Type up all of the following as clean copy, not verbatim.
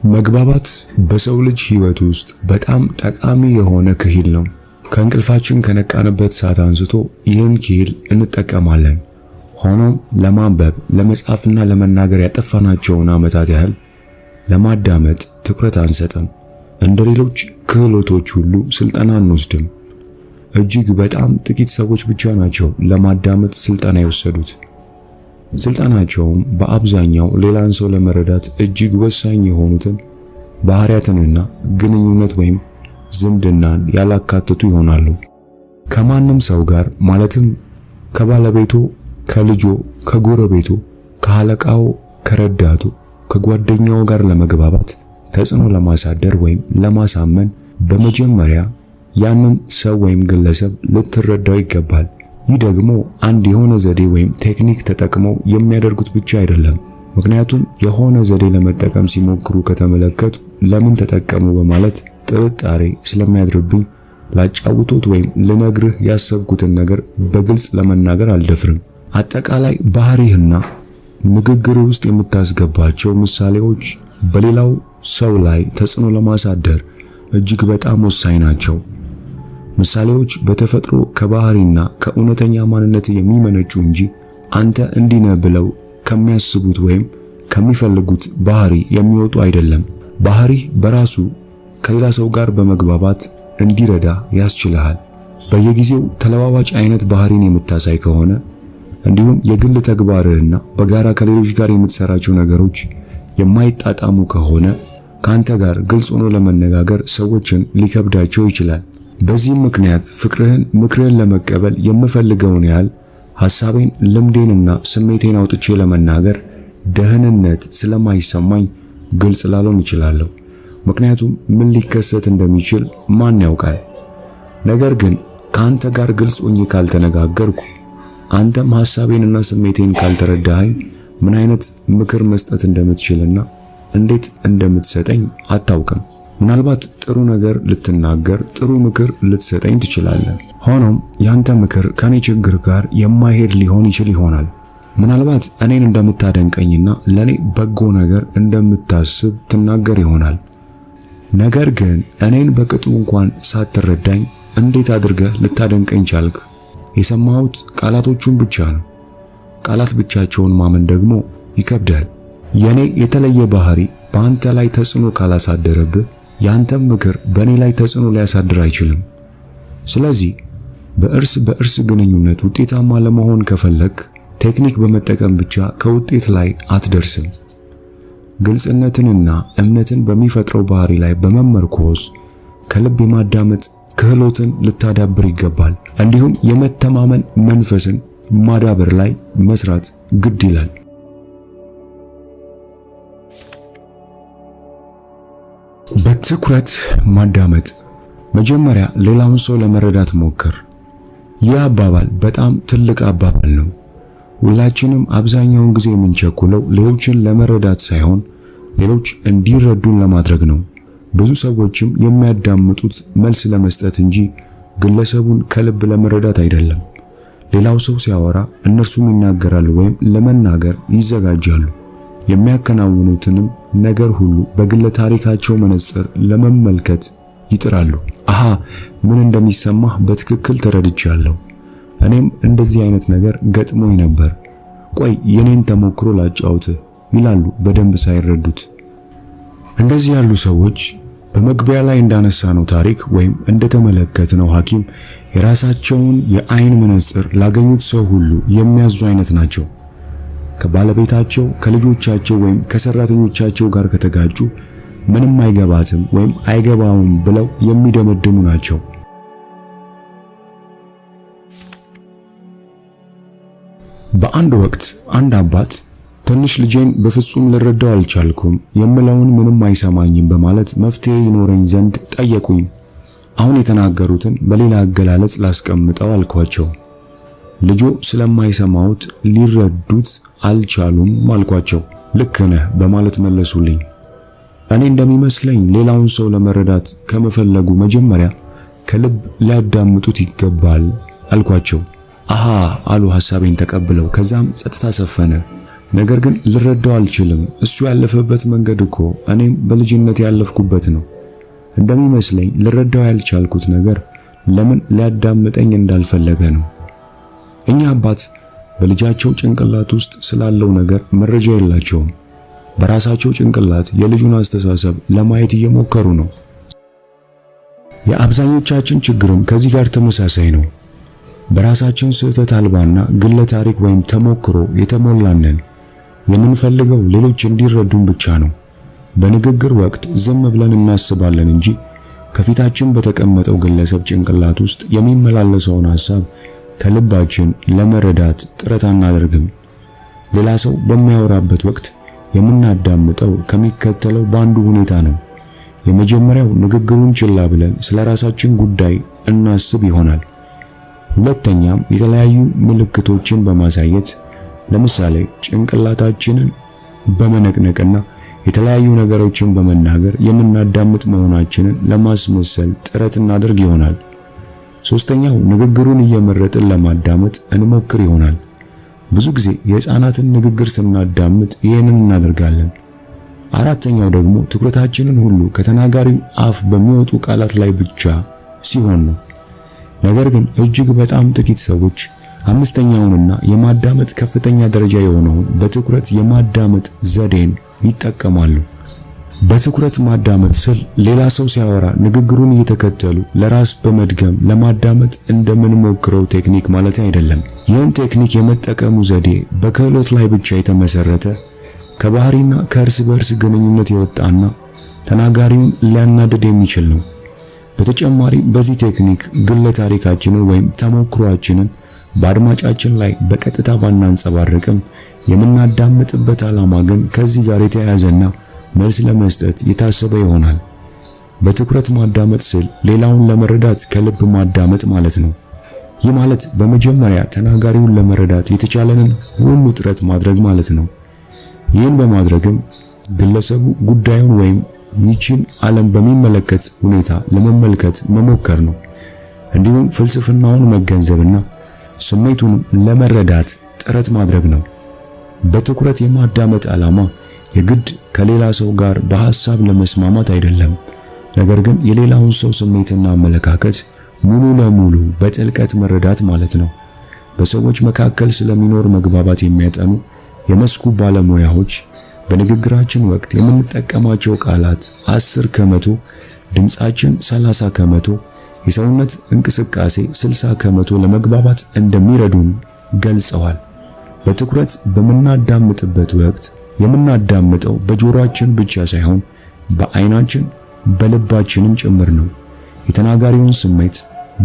መግባባት በሰው ልጅ ህይወት ውስጥ በጣም ጠቃሚ የሆነ ክሂል ነው። ከእንቅልፋችን ከነቃንበት ሰዓት አንስቶ ይህን ክሂል እንጠቀማለን። ሆኖም ለማንበብ፣ ለመጻፍና ለመናገር ያጠፋናቸውን ዓመታት ያህል ለማዳመጥ ትኩረት አንሰጥም። እንደ ሌሎች ክህሎቶች ሁሉ ስልጠና አንወስድም። እጅግ በጣም ጥቂት ሰዎች ብቻ ናቸው ለማዳመጥ ስልጠና የወሰዱት። ስልጠናቸውም በአብዛኛው ሌላን ሰው ለመረዳት እጅግ ወሳኝ የሆኑትን ባህሪያትንና ግንኙነት ወይም ዝምድናን ያላካተቱ ይሆናሉ። ከማንም ሰው ጋር ማለትም ከባለቤቱ፣ ከልጆ፣ ከጎረቤቱ፣ ከአለቃው፣ ከረዳቱ፣ ከጓደኛው ጋር ለመግባባት ተጽዕኖ ለማሳደር ወይም ለማሳመን በመጀመሪያ ያንን ሰው ወይም ግለሰብ ልትረዳው ይገባል። ይህ ደግሞ አንድ የሆነ ዘዴ ወይም ቴክኒክ ተጠቅመው የሚያደርጉት ብቻ አይደለም። ምክንያቱም የሆነ ዘዴ ለመጠቀም ሲሞክሩ ከተመለከቱ ለምን ተጠቀሙ በማለት ጥርጣሬ ስለሚያድርብኝ ላጫውቶት ወይም ልነግርህ ያሰብኩትን ነገር በግልጽ ለመናገር አልደፍርም። አጠቃላይ ባህሪህና ንግግር ውስጥ የምታስገባቸው ምሳሌዎች በሌላው ሰው ላይ ተጽዕኖ ለማሳደር እጅግ በጣም ወሳኝ ናቸው። ምሳሌዎች በተፈጥሮ ከባህሪና ከእውነተኛ ማንነት የሚመነጩ እንጂ አንተ እንዲህ ነህ ብለው ከሚያስቡት ወይም ከሚፈልጉት ባህሪ የሚወጡ አይደለም። ባህሪ በራሱ ከሌላ ሰው ጋር በመግባባት እንዲረዳ ያስችልሃል። በየጊዜው ተለዋዋጭ አይነት ባህሪን የምታሳይ ከሆነ እንዲሁም የግል ተግባርህና በጋራ ከሌሎች ጋር የምትሰራቸው ነገሮች የማይጣጣሙ ከሆነ ካንተ ጋር ግልጽ ሆኖ ለመነጋገር ሰዎችን ሊከብዳቸው ይችላል። በዚህም ምክንያት ምክርህን ለመቀበል የምፈልገውን ያህል ሐሳቤን፣ ልምዴንና ስሜቴን አውጥቼ ለመናገር ደህንነት ስለማይሰማኝ ግልጽ ላልሆን እችላለሁ። ምክንያቱም ምን ሊከሰት እንደሚችል ማን ያውቃል? ነገር ግን ካንተ ጋር ግልጽ ሆኜ ካልተነጋገርኩ፣ አንተም ሐሳቤንና ስሜቴን ካልተረዳኸኝ ምን አይነት ምክር መስጠት እንደምትችልና እንዴት እንደምትሰጠኝ አታውቅም። ምናልባት ጥሩ ነገር ልትናገር፣ ጥሩ ምክር ልትሰጠኝ ትችላለህ። ሆኖም ያንተ ምክር ከኔ ችግር ጋር የማይሄድ ሊሆን ይችል ይሆናል። ምናልባት እኔን እንደምታደንቀኝና ለኔ በጎ ነገር እንደምታስብ ትናገር ይሆናል። ነገር ግን እኔን በቅጡ እንኳን ሳትረዳኝ እንዴት አድርገህ ልታደንቀኝ ቻልክ? የሰማሁት ቃላቶቹን ብቻ ነው። ቃላት ብቻቸውን ማመን ደግሞ ይከብዳል። የኔ የተለየ ባህሪ በአንተ ላይ ተጽዕኖ ካላሳደረብህ ያንተም ምክር በእኔ ላይ ተጽዕኖ ሊያሳድር አይችልም። ስለዚህ በእርስ ግንኙነት ውጤታማ ለመሆን ከፈለክ ቴክኒክ በመጠቀም ብቻ ከውጤት ላይ አትደርስም። ግልጽነትንና እምነትን በሚፈጥረው ባህሪ ላይ በመመርኮዝ ከልብ የማዳመጥ ክህሎትን ልታዳብር ይገባል። እንዲሁም የመተማመን መንፈስን ማዳበር ላይ መስራት ግድ ይላል። በትኩረት ማዳመጥ። መጀመሪያ ሌላውን ሰው ለመረዳት ሞክር። ይህ አባባል በጣም ትልቅ አባባል ነው። ሁላችንም አብዛኛውን ጊዜ የምንቸኩለው ሌሎችን ለመረዳት ሳይሆን ሌሎች እንዲረዱን ለማድረግ ነው። ብዙ ሰዎችም የሚያዳምጡት መልስ ለመስጠት እንጂ ግለሰቡን ከልብ ለመረዳት አይደለም። ሌላው ሰው ሲያወራ እነርሱም ይናገራሉ ወይም ለመናገር ይዘጋጃሉ። የሚያከናውኑትንም ነገር ሁሉ በግለ ታሪካቸው መነጽር ለመመልከት ይጥራሉ። ምን እንደሚሰማህ በትክክል ተረድቻለሁ። እኔም እንደዚህ አይነት ነገር ገጥሞኝ ነበር። ቆይ የኔን ተሞክሮ ላጫውትህ ይላሉ በደንብ ሳይረዱት። እንደዚህ ያሉ ሰዎች በመግቢያ ላይ እንዳነሳነው ታሪክ ወይም እንደተመለከትነው ሐኪም የራሳቸውን የአይን መነጽር ላገኙት ሰው ሁሉ የሚያዙ አይነት ናቸው። ከባለቤታቸው፣ ከልጆቻቸው ወይም ከሰራተኞቻቸው ጋር ከተጋጩ ምንም አይገባትም ወይም አይገባውም ብለው የሚደመድሙ ናቸው። በአንድ ወቅት አንድ አባት ትንሽ ልጄን በፍጹም ልረዳው አልቻልኩም፣ የምለውን ምንም አይሰማኝም በማለት መፍትሄ ይኖረኝ ዘንድ ጠየቁኝ። አሁን የተናገሩትን በሌላ አገላለጽ ላስቀምጠው አልኳቸው። ልጆ ስለማይሰማውት ሊረዱት አልቻሉም አልኳቸው። ልክ ነህ በማለት መለሱልኝ። እኔ እንደሚመስለኝ ሌላውን ሰው ለመረዳት ከመፈለጉ መጀመሪያ ከልብ ሊያዳምጡት ይገባል አልኳቸው። አሉ ሐሳቤን ተቀብለው። ከዛም ጸጥታ ሰፈነ። ነገር ግን ልረዳው አልችልም። እሱ ያለፈበት መንገድ እኮ እኔም በልጅነት ያለፍኩበት ነው። እንደሚመስለኝ ልረዳው ያልቻልኩት ነገር ለምን ሊያዳምጠኝ እንዳልፈለገ ነው። እኛ አባት በልጃቸው ጭንቅላት ውስጥ ስላለው ነገር መረጃ የላቸውም። በራሳቸው ጭንቅላት የልጁን አስተሳሰብ ለማየት እየሞከሩ ነው። የአብዛኞቻችን ችግርም ከዚህ ጋር ተመሳሳይ ነው። በራሳችን ስህተት አልባና ግለ ታሪክ ወይም ተሞክሮ የተሞላነን። የምንፈልገው ሌሎች እንዲረዱን ብቻ ነው። በንግግር ወቅት ዝም ብለን እናስባለን እንጂ ከፊታችን በተቀመጠው ግለሰብ ጭንቅላት ውስጥ የሚመላለሰውን ሐሳብ ከልባችን ለመረዳት ጥረት አናደርግም። ሌላ ሰው በሚያወራበት ወቅት የምናዳምጠው ከሚከተለው በአንዱ ሁኔታ ነው። የመጀመሪያው ንግግሩን ችላ ብለን ስለራሳችን ጉዳይ እናስብ ይሆናል። ሁለተኛም የተለያዩ ምልክቶችን በማሳየት ለምሳሌ ጭንቅላታችንን በመነቅነቅና የተለያዩ ነገሮችን በመናገር የምናዳምጥ መሆናችንን ለማስመሰል ጥረት እናደርግ ይሆናል። ሶስተኛው ንግግሩን እየመረጥን ለማዳመጥ እንሞክር ይሆናል። ብዙ ጊዜ የሕፃናትን ንግግር ስናዳምጥ ይህንን እናደርጋለን። አራተኛው ደግሞ ትኩረታችንን ሁሉ ከተናጋሪው አፍ በሚወጡ ቃላት ላይ ብቻ ሲሆን ነው። ነገር ግን እጅግ በጣም ጥቂት ሰዎች አምስተኛውንና የማዳመጥ ከፍተኛ ደረጃ የሆነውን በትኩረት የማዳመጥ ዘዴን ይጠቀማሉ። በትኩረት ማዳመጥ ስል ሌላ ሰው ሲያወራ ንግግሩን እየተከተሉ ለራስ በመድገም ለማዳመጥ እንደምንሞክረው ቴክኒክ ማለት አይደለም። ይህን ቴክኒክ የመጠቀሙ ዘዴ በክህሎት ላይ ብቻ የተመሰረተ ከባህሪና ከእርስ በእርስ ግንኙነት የወጣና ተናጋሪውን ሊያናድድ የሚችል ነው። በተጨማሪም በዚህ ቴክኒክ ግለ ታሪካችንን ወይም ተሞክሯችንን በአድማጫችን ላይ በቀጥታ ባናንጸባርቅም የምናዳምጥበት ዓላማ ግን ከዚህ ጋር የተያያዘና መልስ ለመስጠት የታሰበ ይሆናል። በትኩረት ማዳመጥ ስል ሌላውን ለመረዳት ከልብ ማዳመጥ ማለት ነው። ይህ ማለት በመጀመሪያ ተናጋሪውን ለመረዳት የተቻለንን ሁሉ ጥረት ማድረግ ማለት ነው። ይህን በማድረግም ግለሰቡ ጉዳዩን ወይም ይህችን ዓለም በሚመለከት ሁኔታ ለመመልከት መሞከር ነው። እንዲሁም ፍልስፍናውን መገንዘብና ስሜቱን ለመረዳት ጥረት ማድረግ ነው። በትኩረት የማዳመጥ ዓላማ የግድ ከሌላ ሰው ጋር በሐሳብ ለመስማማት አይደለም። ነገር ግን የሌላውን ሰው ስሜትና አመለካከት ሙሉ ለሙሉ በጥልቀት መረዳት ማለት ነው። በሰዎች መካከል ስለሚኖር መግባባት የሚያጠኑ የመስኩ ባለሙያዎች በንግግራችን ወቅት የምንጠቀማቸው ቃላት 10 ከመቶ፣ ድምጻችን 30 ከመቶ፣ የሰውነት እንቅስቃሴ 60 ከመቶ ለመግባባት እንደሚረዱን ገልጸዋል። በትኩረት በምናዳምጥበት ወቅት የምናዳምጠው በጆሮአችን ብቻ ሳይሆን በዓይናችን በልባችንም ጭምር ነው። የተናጋሪውን ስሜት፣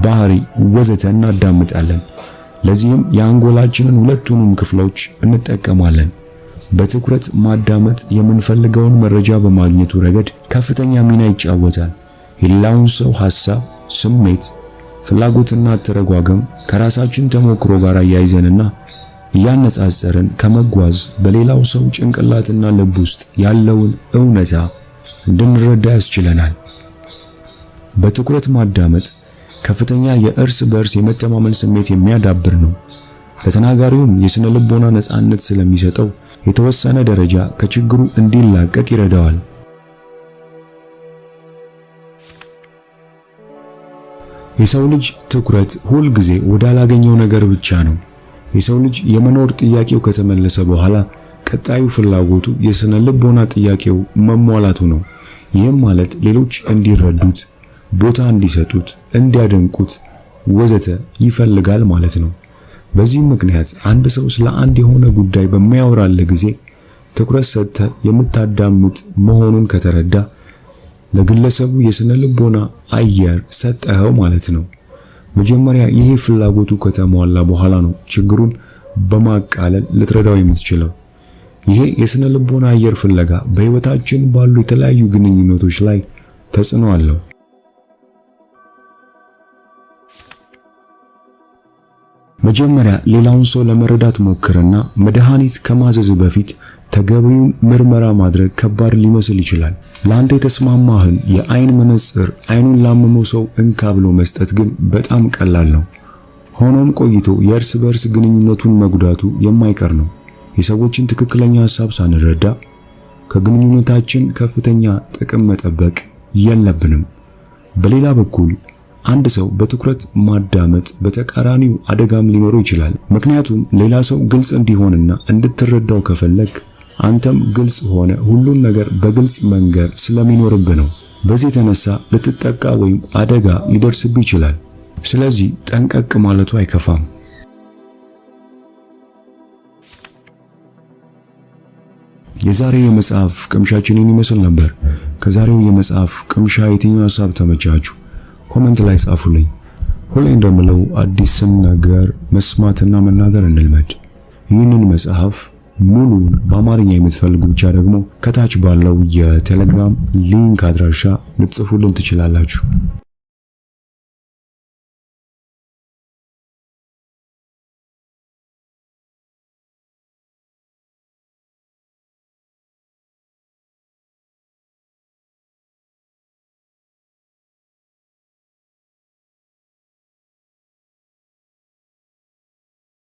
ባህሪ ወዘተ እናዳምጣለን። ለዚህም የአንጎላችንን ሁለቱንም ክፍሎች እንጠቀማለን። በትኩረት ማዳመጥ የምንፈልገውን መረጃ በማግኘቱ ረገድ ከፍተኛ ሚና ይጫወታል። የሌላውን ሰው ሐሳብ፣ ስሜት፣ ፍላጎትና አተረጓጎም ከራሳችን ተሞክሮ ጋር አያይዘንና እያነጻጸርን ከመጓዝ በሌላው ሰው ጭንቅላትና ልብ ውስጥ ያለውን እውነታ እንድንረዳ ያስችለናል። በትኩረት ማዳመጥ ከፍተኛ የእርስ በእርስ የመተማመን ስሜት የሚያዳብር ነው። ለተናጋሪውም የስነ ልቦና ነፃነት ስለሚሰጠው የተወሰነ ደረጃ ከችግሩ እንዲላቀቅ ይረዳዋል። የሰው ልጅ ትኩረት ሁል ጊዜ ወዳላገኘው ነገር ብቻ ነው። የሰው ልጅ የመኖር ጥያቄው ከተመለሰ በኋላ ቀጣዩ ፍላጎቱ የስነ ልቦና ጥያቄው መሟላቱ ነው። ይህም ማለት ሌሎች እንዲረዱት፣ ቦታ እንዲሰጡት፣ እንዲያደንቁት ወዘተ ይፈልጋል ማለት ነው። በዚህም ምክንያት አንድ ሰው ስለ አንድ የሆነ ጉዳይ በሚያወራልህ ጊዜ ትኩረት ሰጥተህ የምታዳምጥ መሆኑን ከተረዳ ለግለሰቡ የስነ ልቦና አየር ሰጠኸው ማለት ነው። መጀመሪያ ይሄ ፍላጎቱ ከተሟላ በኋላ ነው ችግሩን በማቃለል ልትረዳው የምትችለው። ይሄ የስነ ልቦና አየር ፍለጋ በህይወታችን ባሉ የተለያዩ ግንኙነቶች ላይ ተጽዕኖ አለው። መጀመሪያ ሌላውን ሰው ለመረዳት ሞክርና መድኃኒት ከማዘዝ በፊት ተገቢውን ምርመራ ማድረግ ከባድ ሊመስል ይችላል። ለአንተ የተስማማህን የአይን መነጽር አይኑን ላመመው ሰው እንካ ብሎ መስጠት ግን በጣም ቀላል ነው። ሆኖም ቆይቶ የእርስ በርስ ግንኙነቱን መጉዳቱ የማይቀር ነው። የሰዎችን ትክክለኛ ሐሳብ ሳንረዳ ከግንኙነታችን ከፍተኛ ጥቅም መጠበቅ የለብንም። በሌላ በኩል አንድ ሰው በትኩረት ማዳመጥ በተቃራኒው አደጋም ሊኖረው ይችላል። ምክንያቱም ሌላ ሰው ግልጽ እንዲሆንና እንድትረዳው ከፈለግ አንተም ግልጽ ሆነ ሁሉን ነገር በግልጽ መንገር ስለሚኖርብህ ነው። በዚህ የተነሳ ልትጠቃ ወይም አደጋ ሊደርስብህ ይችላል። ስለዚህ ጠንቀቅ ማለቱ አይከፋም። የዛሬው የመጽሐፍ ቅምሻችንን ይመስል ነበር። ከዛሬው የመጽሐፍ ቅምሻ የትኛው ሐሳብ ተመቻችሁ? ኮሜንት ላይ ጻፉልኝ። ሁሌ እንደምለው አዲስን ነገር መስማትና መናገር እንልመድ። ይህንን መጽሐፍ ሙሉን በአማርኛ የምትፈልጉ ብቻ ደግሞ ከታች ባለው የቴሌግራም ሊንክ አድራሻ ልትጽፉልን ትችላላችሁ።